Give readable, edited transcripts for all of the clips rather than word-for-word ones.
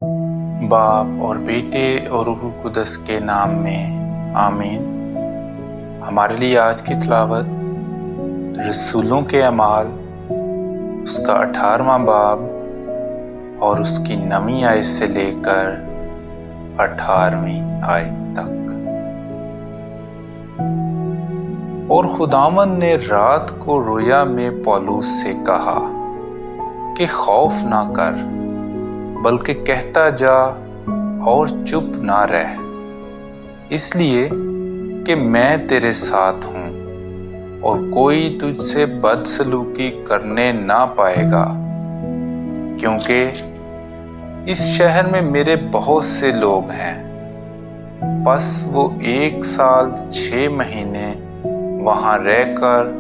باپ اور بیٹے اور روح القدس کے نام میں آمین۔ ہمارے لیے آج کی تلاوت رسولوں کے اعمال اس کا 18واں باب اور اس کی 9ویں آیت سے لے کر 18ویں آیت تک۔ اور خداوند نے رات کو رویا میں پولس سے کہا کہ خوف نہ کر، بلکہ کہتا جا اور چپ نہ رہ، اس لیے کہ میں تیرے ساتھ ہوں اور کوئی تجھ سے بدسلوکی کرنے نہ پائے گا، کیونکہ اس شہر میں میرے بہت سے لوگ ہیں۔ پس وہ 1 سال 6 مہینے وہاں رہ کر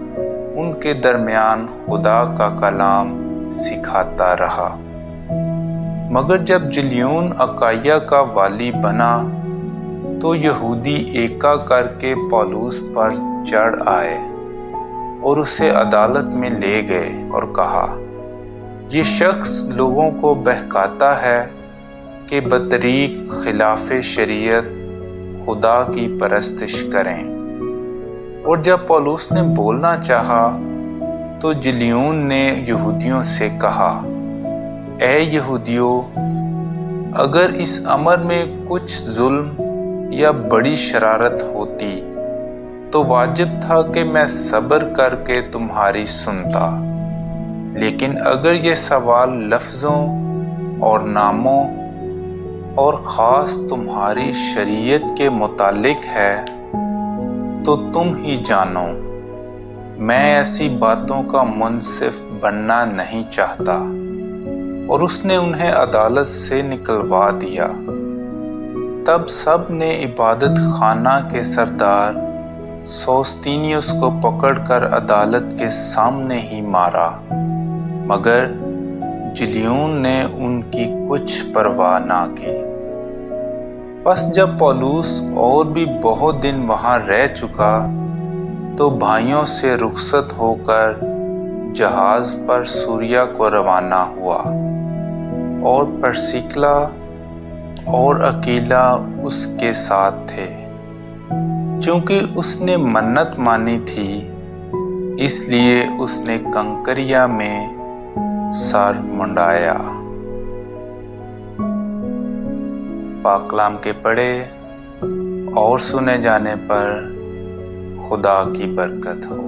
ان کے درمیان خدا کا کلام سکھاتا رہا۔ مگر جب جلیون اکائیا کا والی بنا تو یہودی ایکا کر کے پولس پر چڑھ آئے اور اسے عدالت میں لے گئے اور کہا، یہ شخص لوگوں کو بہکاتا ہے کہ بطریق خلاف شریعت خدا کی پرستش کریں۔ اور جب پولس نے بولنا چاہا تو جلیون نے یہودیوں سے کہا، اے یہودیوں، اگر اس امر میں کچھ ظلم یا بڑی شرارت ہوتی تو واجب تھا کہ میں صبر کر کے تمہاری سنتا، لیکن اگر یہ سوال لفظوں اور ناموں اور خاص تمہاری شریعت کے متعلق ہے تو تم ہی جانو، میں ایسی باتوں کا منصف بننا نہیں چاہتا۔ اور اس نے انہیں عدالت سے نکلوا دیا۔ تب سب نے عبادت خانہ کے سردار سوستینیس کو پکڑ کر عدالت کے سامنے ہی مارا، مگر جلیون نے ان کی کچھ پرواہ نہ کی۔ پس جب پولس اور بھی بہت دن وہاں رہ چکا تو بھائیوں سے رخصت ہو کر جہاز پر سوریا کو روانہ ہوا، اور پرسکلا اور اکیلا اس کے ساتھ تھے، چونکہ اس نے منت مانی تھی، اس لیے اس نے کنکریا میں سر منڈایا۔ پاک کلام کے پڑھے اور سنے جانے پر خدا کی برکت ہو۔